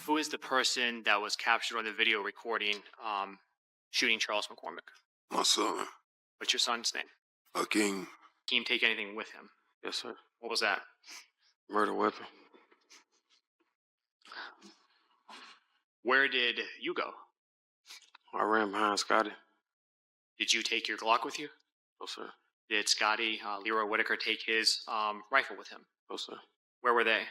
Who is the person that was captured on the video recording shooting Charles McCormick? My son. What's your son's name? Akeem. Can you take anything with him? Yes, sir. What was that? Murder weapon. Where did you go? I ran behind Scotty. Did you take your Glock with you? No, sir. Did Scotty, Leroy Whitaker, take his rifle with him? No, sir. Where were they?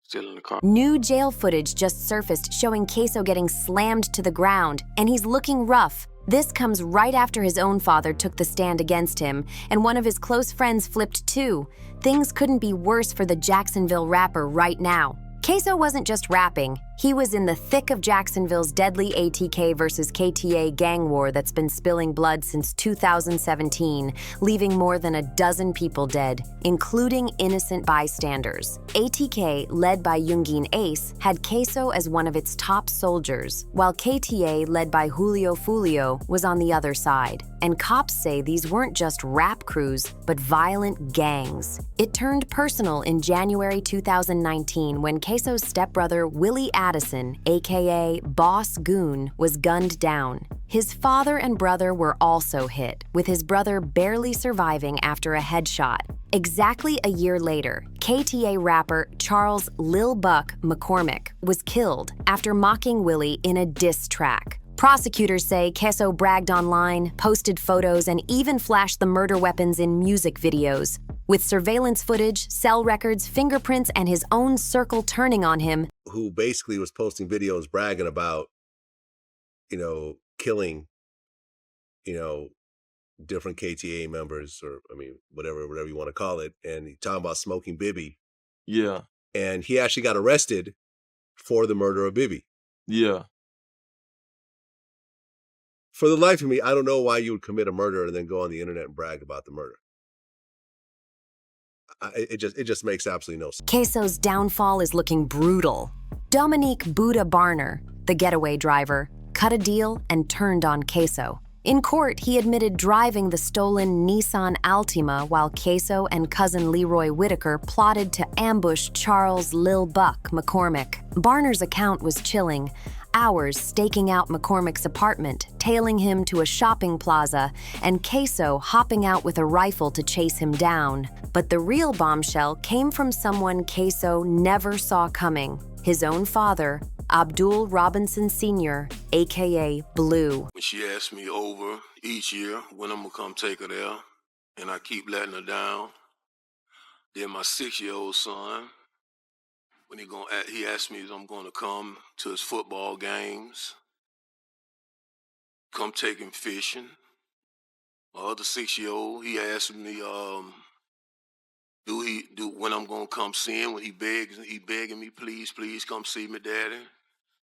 Still in the car. New jail footage just surfaced showing Ksoo getting slammed to the ground, and he's looking rough. This comes right after his own father took the stand against him, and one of his close friends flipped too. Things couldn't be worse for the Jacksonville rapper right now. Ksoo wasn't just rapping. He was in the thick of Jacksonville's deadly ATK versus KTA gang war that's been spilling blood since 2017, leaving more than a dozen people dead, including innocent bystanders. ATK, led by Yungeen Ace, had Ksoo as one of its top soldiers, while KTA, led by Foolio, was on the other side. And cops say these weren't just rap crews, but violent gangs. It turned personal in January 2019 when Ksoo's stepbrother Willie Addison, aka Boss Goon, was gunned down. His father and brother were also hit, with his brother barely surviving after a headshot. Exactly a year later, KTA rapper Charles Lil Buck McCormick was killed after mocking Willie in a diss track. Prosecutors say Ksoo bragged online, posted photos, and even flashed the murder weapons in music videos. With surveillance footage, cell records, fingerprints, and his own circle turning on him, who basically was posting videos bragging about, killing, different KTA members, or, whatever you want to call it. And he talking about smoking Bibby. Yeah. And he actually got arrested for the murder of Bibby. Yeah. For the life of me, I don't know why you would commit a murder and then go on the internet and brag about the murder. It just makes absolutely no sense. Ksoo's downfall is looking brutal. Dominique Buddha Barner, the getaway driver, cut a deal and turned on Ksoo. In court, he admitted driving the stolen Nissan Altima while Ksoo and cousin Leroy Whitaker plotted to ambush Charles Lil Buck McCormick. Barner's account was chilling. Hours staking out McCormick's apartment, tailing him to a shopping plaza, and Ksoo hopping out with a rifle to chase him down. But the real bombshell came from someone Ksoo never saw coming, his own father, Abdul Robinson Sr., aka Blue. When she asks me over each year when I'm gonna come take her there, and I keep letting her down, then my 6-year-old son, when he asked me if I'm going to come to his football games, come take him fishing. My other 6-year-old, he asked me when I'm going to come see him, when he begging me, please come see me, Daddy.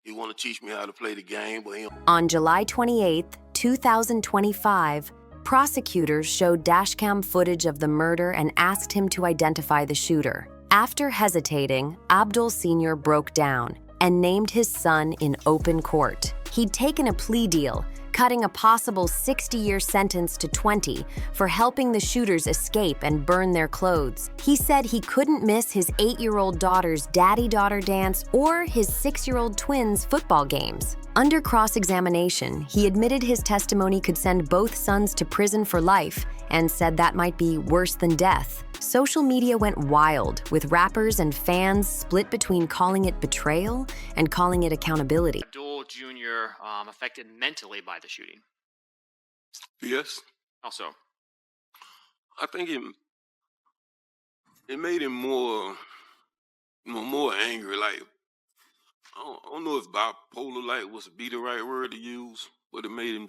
He want to teach me how to play the game, but he don't. On July 28, 2025, prosecutors showed dashcam footage of the murder and asked him to identify the shooter. After hesitating, Abdul Sr. broke down and named his son in open court. He'd taken a plea deal, cutting a possible 60-year sentence to 20 for helping the shooters escape and burn their clothes. He said he couldn't miss his 8-year-old daughter's daddy-daughter dance or his 6-year-old twins' football games. Under cross-examination, he admitted his testimony could send both sons to prison for life and said that might be worse than death. Social media went wild, with rappers and fans split between calling it betrayal and calling it accountability. Abdul Jr. Affected mentally by the shooting. Yes. Also, I think it made him more angry. Like, I don't know if bipolar was be the right word to use, but it made him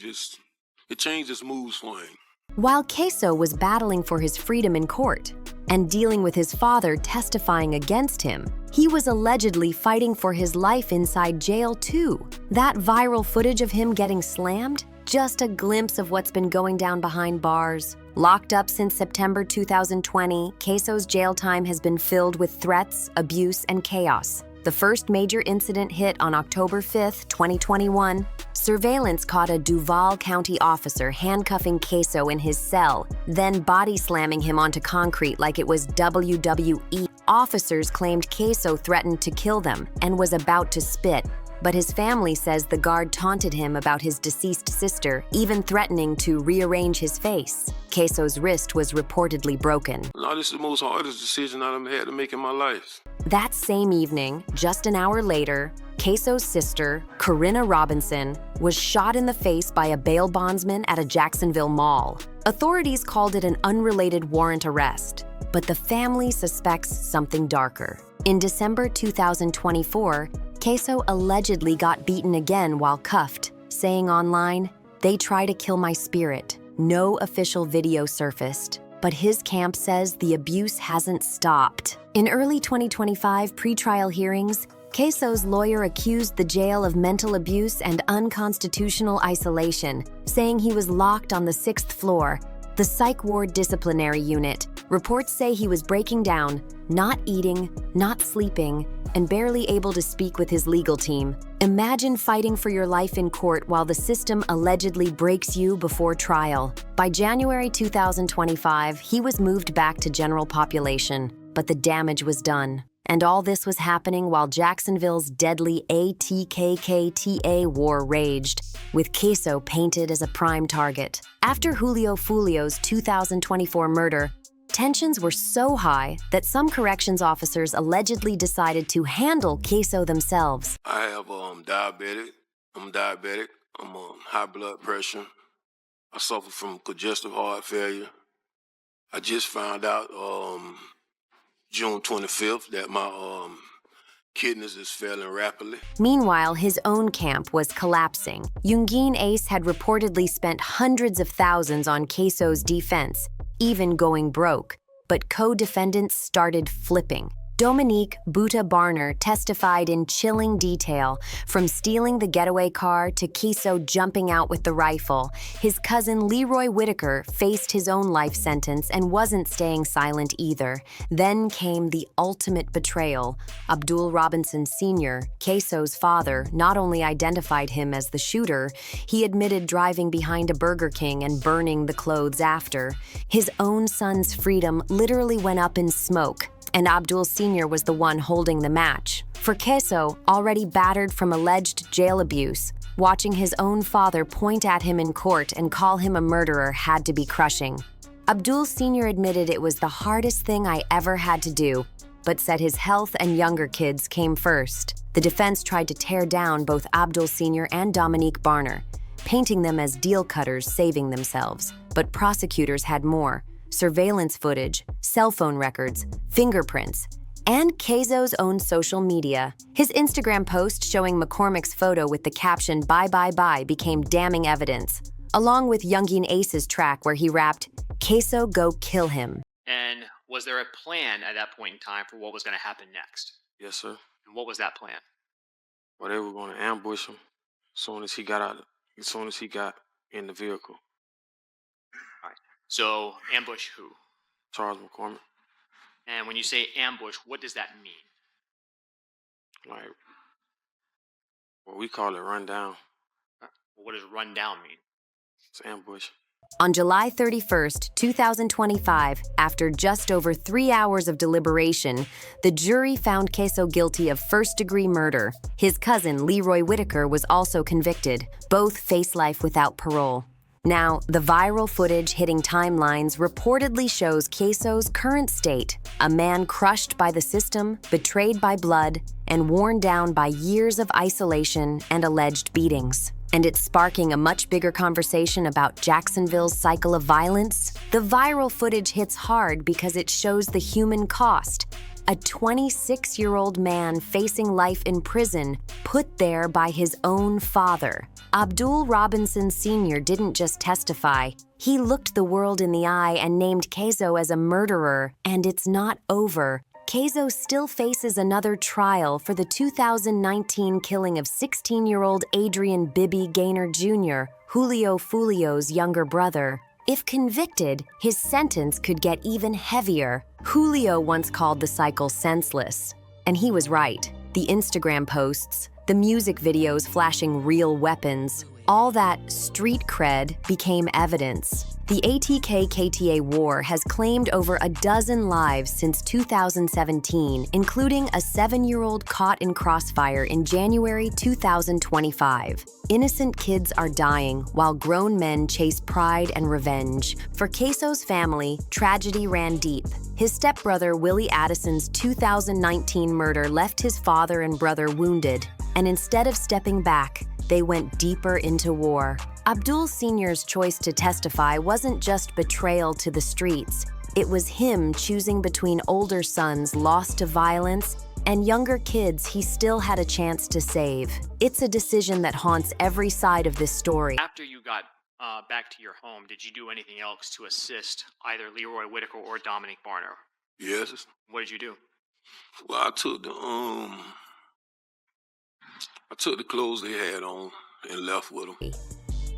it changed his mood swing. While Ksoo was battling for his freedom in court and dealing with his father testifying against him, he was allegedly fighting for his life inside jail too. That viral footage of him getting slammed? Just a glimpse of what's been going down behind bars. Locked up since September 2020, Ksoo's jail time has been filled with threats, abuse, and chaos. The first major incident hit on October 5, 2021. Surveillance caught a Duval County officer handcuffing Ksoo in his cell, then body slamming him onto concrete like it was WWE. officers claimed Ksoo threatened to kill them and was about to spit, but his family says the guard taunted him about his deceased sister, even threatening to rearrange his face. Ksoo's wrist was reportedly broken. No, this is the most hardest decision I've had to make in my life. That same evening, just an hour later, Ksoo's sister, Corinna Robinson, was shot in the face by a bail bondsman at a Jacksonville mall. Authorities called it an unrelated warrant arrest, but the family suspects something darker. In December 2024, Ksoo allegedly got beaten again while cuffed, saying online, "They try to kill my spirit." No official video surfaced, but his camp says the abuse hasn't stopped. In early 2025 pretrial hearings, Ksoo's lawyer accused the jail of mental abuse and unconstitutional isolation, saying he was locked on the 6th floor, the psych ward disciplinary unit. Reports say he was breaking down, not eating, not sleeping, and barely able to speak with his legal team. Imagine fighting for your life in court while the system allegedly breaks you before trial. By January 2025, he was moved back to general population, but the damage was done. And all this was happening while Jacksonville's deadly ATKKTA war raged, with Ksoo painted as a prime target. After Julio Foolio's 2024 murder, tensions were so high that some corrections officers allegedly decided to handle Ksoo themselves. I have diabetic. I'm diabetic. I'm high blood pressure. I suffer from congestive heart failure. I just found out June 25th that my kidneys is failing rapidly. Meanwhile, his own camp was collapsing. Yungeen Ace had reportedly spent hundreds of thousands on Ksoo's defense, even going broke, but co-defendants started flipping. Dominique Buta Barner testified in chilling detail, from stealing the getaway car to Ksoo jumping out with the rifle. His cousin Leroy Whitaker faced his own life sentence and wasn't staying silent either. Then came the ultimate betrayal. Abdul Robinson Sr., Ksoo's father, not only identified him as the shooter, he admitted driving behind a Burger King and burning the clothes after. His own son's freedom literally went up in smoke, and Abdul Sr. was the one holding the match. For Ksoo, already battered from alleged jail abuse, watching his own father point at him in court and call him a murderer had to be crushing. Abdul Sr. admitted it was the hardest thing I ever had to do, but said his health and younger kids came first. The defense tried to tear down both Abdul Sr. and Dominique Barner, painting them as deal cutters saving themselves. But prosecutors had more: surveillance footage, cell phone records, fingerprints, and Ksoo's own social media. His Instagram post showing McCormick's photo with the caption "Bye Bye Bye" became damning evidence, along with Yungeen Ace's track where he rapped, "Ksoo, go kill him." And was there a plan at that point in time for what was going to happen next? Yes, sir. And what was that plan? Well, they were going to ambush him as soon as he got in the vehicle. So, ambush who? Charles McCormick. And when you say ambush, what does that mean? Like, well, we call it run down. What does run down mean? It's ambush. On July 31st, 2025, after just over 3 hours of deliberation, the jury found Ksoo guilty of first-degree murder. His cousin, Leroy Whitaker, was also convicted. Both face life without parole. Now, the viral footage hitting timelines reportedly shows Ksoo's current state: a man crushed by the system, betrayed by blood, and worn down by years of isolation and alleged beatings. And it's sparking a much bigger conversation about Jacksonville's cycle of violence. The viral footage hits hard because it shows the human cost. A 26-year-old man facing life in prison, put there by his own father. Abdul Robinson Sr. didn't just testify. He looked the world in the eye and named Ksoo as a murderer, and it's not over. Ksoo still faces another trial for the 2019 killing of 16-year-old Adrian "Bibby" Gaynor Jr., Julio Foolio's younger brother. If convicted, his sentence could get even heavier. Julio once called the cycle senseless, and he was right. The Instagram posts, the music videos flashing real weapons, All that street cred became evidence. The ATK-KTA war has claimed over a dozen lives since 2017, including a 7-year-old caught in crossfire in January 2025. Innocent kids are dying while grown men chase pride and revenge. For Ksoo's family, tragedy ran deep. His stepbrother Willie Addison's 2019 murder left his father and brother wounded, and instead of stepping back, they went deeper into war. Abdul Sr.'s choice to testify wasn't just betrayal to the streets. It was him choosing between older sons lost to violence and younger kids he still had a chance to save. It's a decision that haunts every side of this story. After you got back to your home, did you do anything else to assist either Leroy Whitaker or Dominic Barner? Yes. What did you do? Well, I took the clothes they had on and left with them.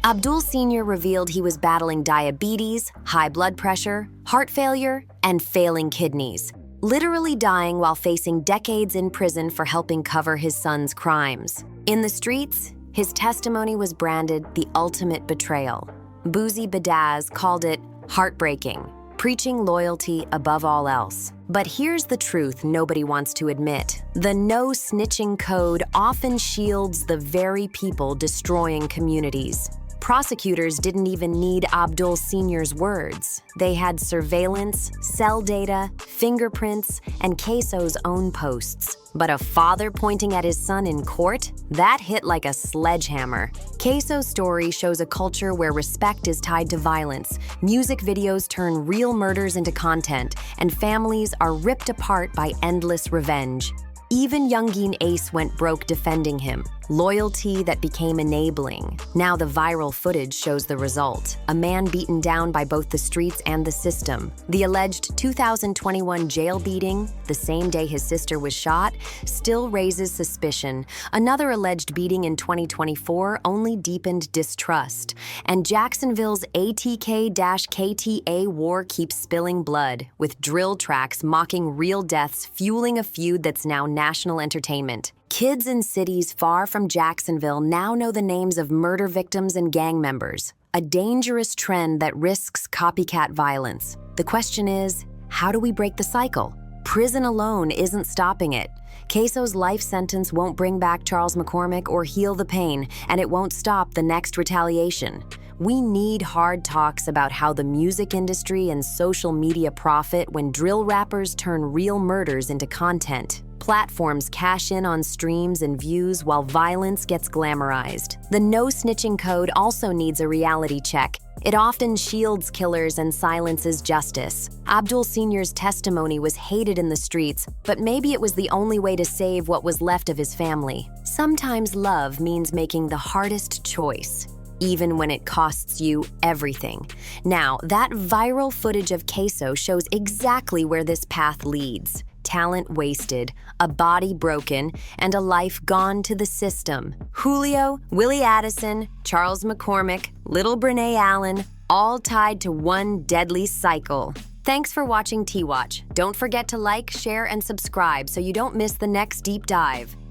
Abdul Sr. revealed he was battling diabetes, high blood pressure, heart failure, and failing kidneys, literally dying while facing decades in prison for helping cover his son's crimes. In the streets, his testimony was branded the ultimate betrayal. Boozy Badaz called it heartbreaking, preaching loyalty above all else. But here's the truth nobody wants to admit. The no snitching code often shields the very people destroying communities. Prosecutors didn't even need Abdul Sr.'s words. They had surveillance, cell data, fingerprints, and Ksoo's own posts. But a father pointing at his son in court? That hit like a sledgehammer. Ksoo's story shows a culture where respect is tied to violence, music videos turn real murders into content, and families are ripped apart by endless revenge. Even Youngin Ace went broke defending him. Loyalty that became enabling. Now the viral footage shows the result. A man beaten down by both the streets and the system. The alleged 2021 jail beating, the same day his sister was shot, still raises suspicion. Another alleged beating in 2024 only deepened distrust. And Jacksonville's ATK-KTA war keeps spilling blood, with drill tracks mocking real deaths fueling a feud that's now national entertainment. Kids in cities far from Jacksonville now know the names of murder victims and gang members, a dangerous trend that risks copycat violence. The question is, how do we break the cycle? Prison alone isn't stopping it. Ksoo's life sentence won't bring back Charles McCormick or heal the pain, and it won't stop the next retaliation. We need hard talks about how the music industry and social media profit when drill rappers turn real murders into content. Platforms cash in on streams and views while violence gets glamorized. The no snitching code also needs a reality check. It often shields killers and silences justice. Abdul Sr.'s testimony was hated in the streets, but maybe it was the only way to save what was left of his family. Sometimes love means making the hardest choice, even when it costs you everything. Now, that viral footage of Ksoo shows exactly where this path leads. Talent wasted, a body broken, and a life gone to the system. Foolio, Willie Addison, Charles McCormick, little Brene Allen, all tied to one deadly cycle. Thanks for watching T-Watch. Don't forget to like, share, and subscribe so you don't miss the next deep dive.